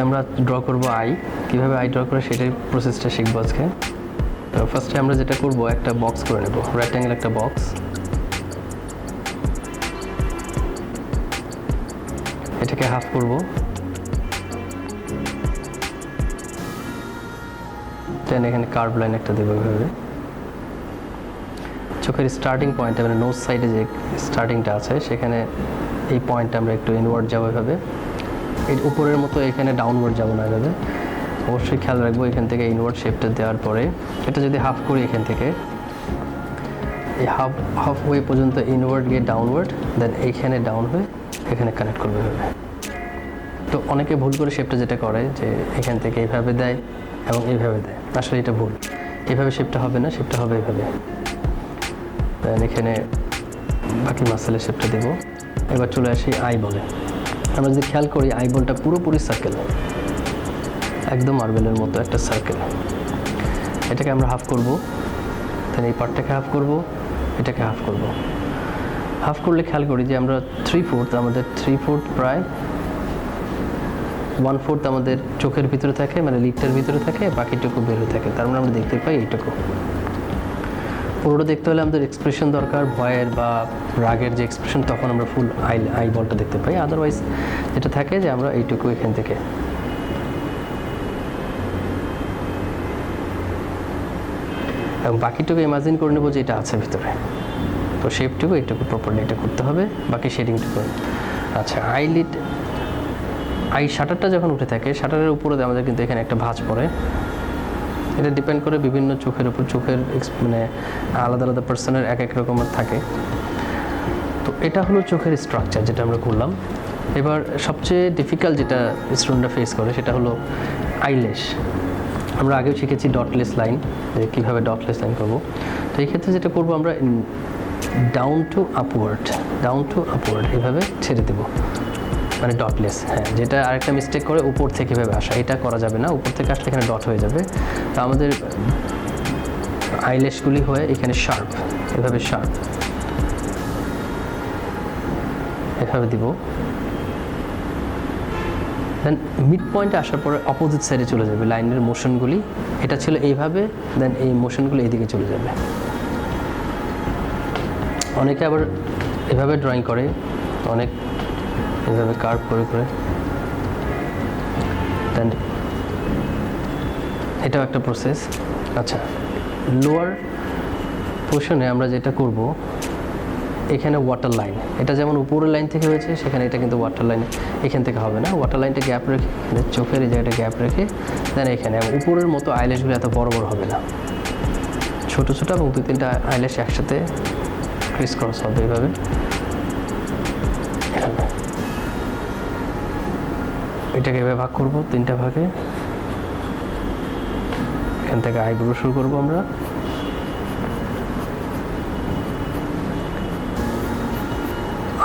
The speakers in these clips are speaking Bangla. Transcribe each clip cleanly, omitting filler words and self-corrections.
আমরা ড্র করব আই, কীভাবে আই ড্র করে সেটাই প্রসেসটা শিখবো আজকে। তো ফার্স্টে আমরা যেটা করব, একটা বক্স করে নেব, রেক্ট্যাঙ্গেল একটা বক্স। এটাকে হাফ করব, দেন এখানে কার্ভ লাইন একটা দেবো এভাবে। চোখের স্টার্টিং পয়েন্ট মানে নোজ সাইডে যে স্টার্টিংটা আছে সেখানে এই পয়েন্টটা আমরা একটু ইনওয়ার্ড যাবো এভাবে, এর উপরের মতো এখানে ডাউনওয়ার্ড যাবো না এভাবে। অবশ্যই খেয়াল রাখবো এখান থেকে ইনওয়ার্ড শেপটা দেওয়ার পরে এটা যদি হাফ করি এখান থেকে এই হাফ ওয়ে পর্যন্ত ইনওয়ার্ড গিয়ে ডাউনওয়ার্ড, দেন এইখানে ডাউন হয়ে এখানে কানেক্ট করবে এভাবে। তো অনেকে ভুল করে শেপটা যেটা করে যে এখান থেকে এইভাবে দেয় এবং এইভাবে দেয়, আসলে এটা ভুল। এইভাবে শেপটা হবে না, শেপটা হবে এইভাবে। দেন এখানে বাকি মাসেলের শেপটা দেব। এবার চলে আসি আই বলে। আমরা যদি খেয়াল করি আই বলটা পুরোপুরি সার্কেল, একদম মার্বেলের মতো একটা সার্কেল। এটাকে আমরা হাফ করব, দেন এই পার্টটাকে হাফ করব, এটাকে হাফ করব। হাফ করলে খেয়াল করি যে আমরা 3/4 আমাদের 3/4 প্রায় 1/4 আমাদের চোখের ভিতরে থাকে, মানে লিডটার ভিতরে থাকে, বাকিটুকু বের হয়ে থাকে। তার মানে আমরা দেখতে পাই এইটুকু। পুরোটা দেখতে হলে আমাদের এক্সপ্রেশন দরকার, ভয়ের বা রাগের যে এক্সপ্রেশন, তখন আমরা ফুল আই বলটা দেখতে পাই। আদারওয়াইজ যেটা থাকে যে আমরা এইটুকু এখান থেকে এবং বাকিটুকু ইমাজিন করে নেবো যে এটা আছে ভিতরে। তো শেপটুকু এইটুকু প্রপারলি এটা করতে হবে, বাকি শেডিংটুকু। আচ্ছা, আই শাটারটা যখন উঠে থাকে, শাটারের উপরে আমাদের কিন্তু এখানে একটা ভাঁজ পড়ে। এটা ডিপেন্ড করে বিভিন্ন চোখের উপর, চোখের মানে আলাদা আলাদা পার্সনের এক এক রকমের থাকে। তো এটা হলো চোখের স্ট্রাকচার যেটা আমরা করলাম। এবার সবচেয়ে ডিফিকাল্ট যেটা স্টুডেন্টরা ফেস করে সেটা হলো আইল্যাশ। আমরা আগেও শিখেছি ডটলেস লাইন, যে কীভাবে ডটলেস লাইন করবো। তো এই ক্ষেত্রে যেটা করবো আমরা ডাউন টু আপওয়ার্ড এভাবে ছেড়ে দেবো, মানে ডটলেস। হ্যাঁ, যেটা আরেকটা মিস্টেক করে উপর থেকে এভাবে আসা, এটা করা যাবে না। উপর থেকে আসলে এখানে ডট হয়ে যাবে। তো আমাদের আইল্যাশগুলি হয়ে এখানে শার্প, এভাবে শার্প এভাবে দিব। দেন মিড পয়েন্টে আসার পরে অপোজিট সাইডে চলে যাবে লাইনের মোশনগুলি। এটা ছিল এইভাবে, দেন এই মোশনগুলো এইদিকে চলে যাবে। অনেকে আবার এভাবে ড্রয়িং করে, অনেক এভাবে কার্ভ করে করে। দেন এটাও একটা প্রসেস। আচ্ছা, লোয়ার পোর্শনে আমরা যেটা করব, এখানে ওয়াটার লাইন, এটা যেমন উপরের লাইন থেকে হয়েছে, সেখানে এটা কিন্তু ওয়াটার লাইন এখান থেকে হবে না। ওয়াটার লাইনটা গ্যাপ রেখে, চোখের এই জায়গাটা গ্যাপ রেখে দেন এখানে উপরের মতো আইল্যাশগুলো এত বড় বড় হবে না, ছোট ছোট, এবং 2-3টা আইল্যাশ একসাথে ক্রিস ক্রস হবে এইভাবে। এটাকে এভাবে ভাগ করবো 3টা ভাগে। এখান থেকে আইব্রো শুরু করবো আমরা।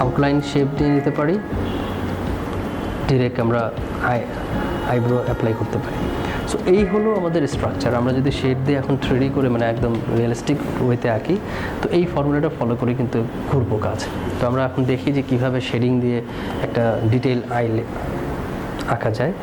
আউটলাইন শেপ দিয়ে নিতে পারি, ডিরেক্ট আমরা আইব্রো অ্যাপ্লাই করতে পারি। সো এই হলো আমাদের স্ট্রাকচার। আমরা যদি শেড দিয়ে এখন 3D করে মানে একদম রিয়েলিস্টিক ওয়েতে আঁকি, তো এই ফর্মুলাটা ফলো করে কিন্তু ঘুরবো কাজ। তো আমরা এখন দেখি যে কীভাবে শেডিং দিয়ে একটা ডিটেইল আঁকা যায়।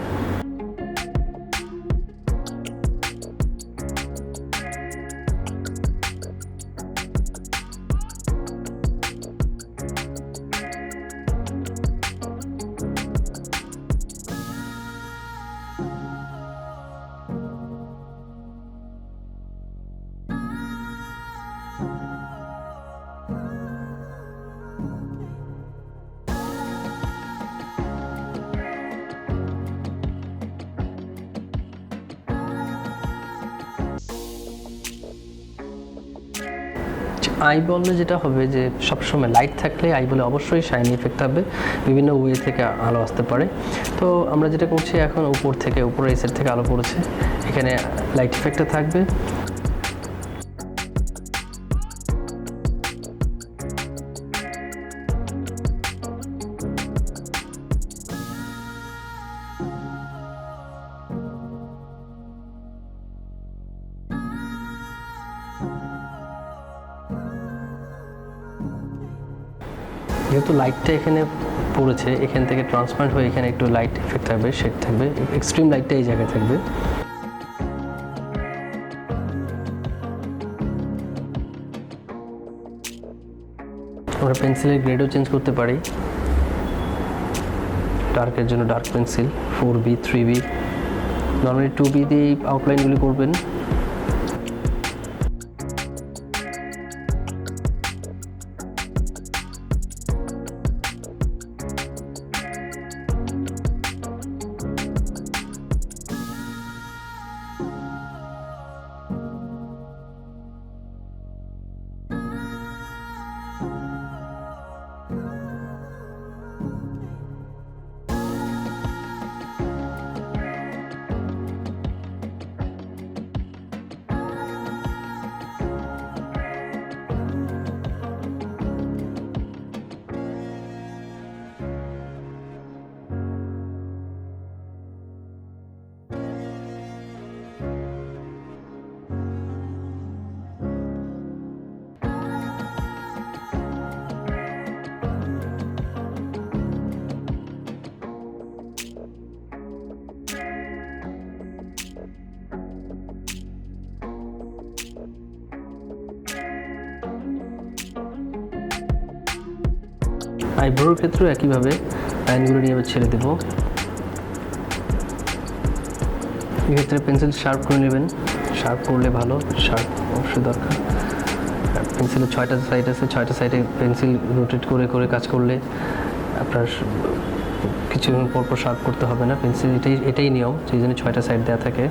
আই বলে যেটা হবে যে সবসময় লাইট থাকলে আই বলে অবশ্যই শাইনি এফেক্ট হবে, বিভিন্ন ওয়ে থেকে আলো আসতে পারে। তো আমরা যেটা করছি এখন, উপর থেকে, উপরে এই সাইড থেকে আলো পড়েছে, এখানে লাইট এফেক্টটা থাকবে। যেহেতু লাইটটা এখানে পড়েছে, এখান থেকে ট্রান্সপারেন্ট হয়ে এখানে একটু লাইট এফেক্ট থাকবে, শেড থাকবে, এক্সট্রিম লাইটটা এই জায়গায় থাকবে। আমরা পেন্সিলের গ্রেডও চেঞ্জ করতে পারি। ডার্কের জন্য dark pencil 4B 3B, normally 2B দিয়ে আউটলাইনগুলি করবেন। আইব্রোর ক্ষেত্রেও একইভাবে লাইনগুলো নিয়ে আবার ছেড়ে দেবো। এক্ষেত্রে পেন্সিল শার্প করে নেবেন, শার্প করলে ভালো, শার্প অবশ্যই দরকার। আর পেন্সিলের 6টা সাইড আছে, 6টা সাইডে পেন্সিল রোটেট করে করে কাজ করলে আপনার কিছুক্ষণ পরপর শার্প করতে হবে না। পেন্সিল এটাই নিয়ম, সেই জন্য 6টা সাইড দেওয়া থাকে।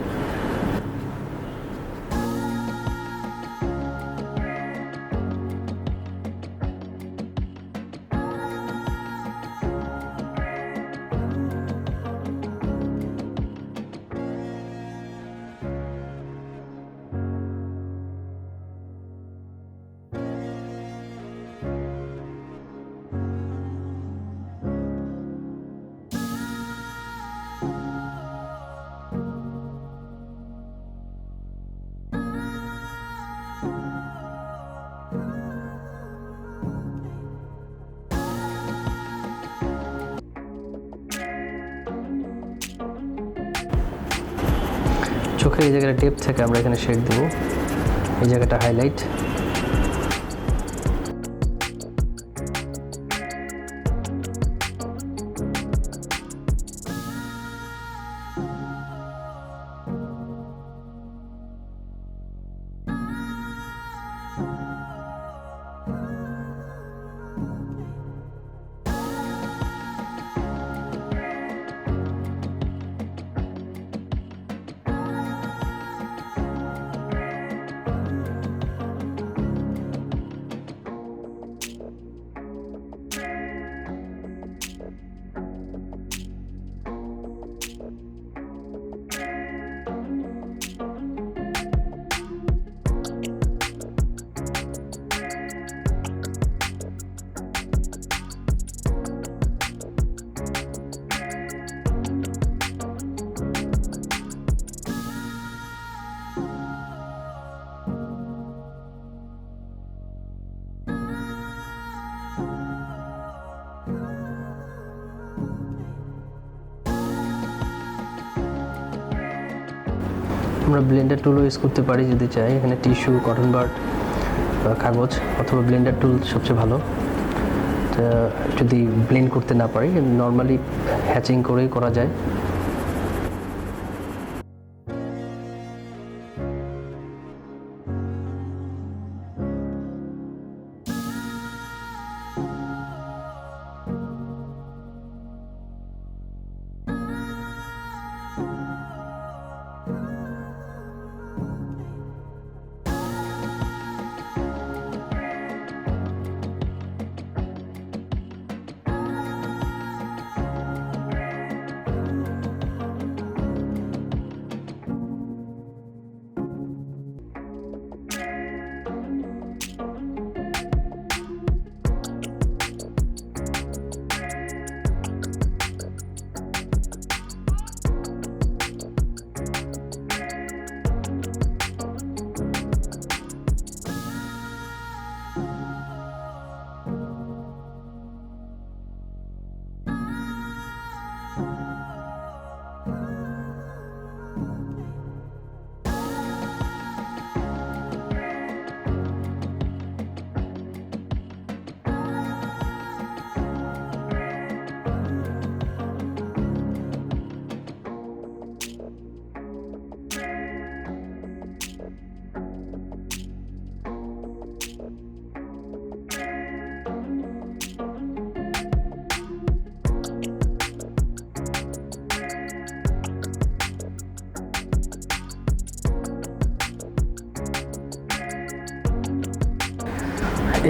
চোখের এই জায়গাটা ডেপথ থেকে আমরা এখানে শেড দেবো, এই জায়গাটা হাইলাইট। আমরা ব্লেন্ডার টুলও ইউজ করতে পারি যদি চাই। এখানে টিস্যু, কটন বাড বা কাগজ অথবা ব্লেন্ডার টুল সবচেয়ে ভালো। যদি ব্লেন্ড করতে না পারি, নর্মালি হ্যাচিং করেই করা যায়।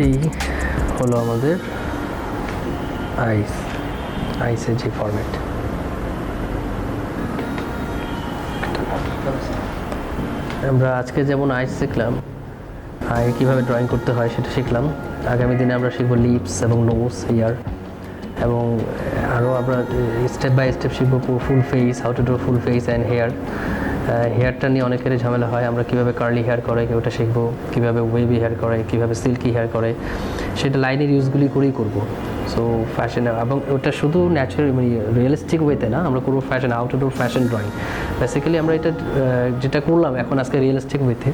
এই হলো আমাদের আইসের যে ফরম্যাট। আমরা আজকে যেমন আইস শিখলাম, আই কীভাবে ড্রয়িং করতে হয় সেটা শিখলাম। আগামী দিনে আমরা শিখবো লিপস এবং নোজ, হেয়ার, এবং আরও আমরা স্টেপ বাই স্টেপ শিখবো full face, how to do full face and hair. হেয়ারটা নিয়ে অনেকেরই ঝামেলা হয়, আমরা কীভাবে কার্লি হেয়ার করে ওটা শিখবো, কীভাবে ওয়েভি হেয়ার করে, কীভাবে সিল্কি হেয়ার করে, সেটা লাইনের ইউজগুলি করেই করবো। সো ফ্যাশন, এবং ওটা শুধু ন্যাচারাল মানে রিয়েলিস্টিক ওয়েতে না, আমরা করবো fashion, how to do fashion drawing. Basically আমরা এটা যেটা করলাম এখন আজকে রিয়েলিস্টিক ওয়েতে,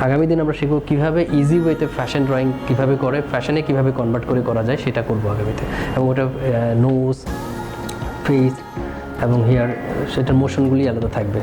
আগামী দিন আমরা শিখবো কীভাবে ইজি ওয়েতে ফ্যাশন ড্রয়িং কীভাবে করে, ফ্যাশনে কীভাবে কনভার্ট করে করা যায় সেটা করবো আগামীতে। এবং ওটা নোজ, ফেস এবং হেয়ার, সেটার মোশনগুলি আলাদা থাকবে।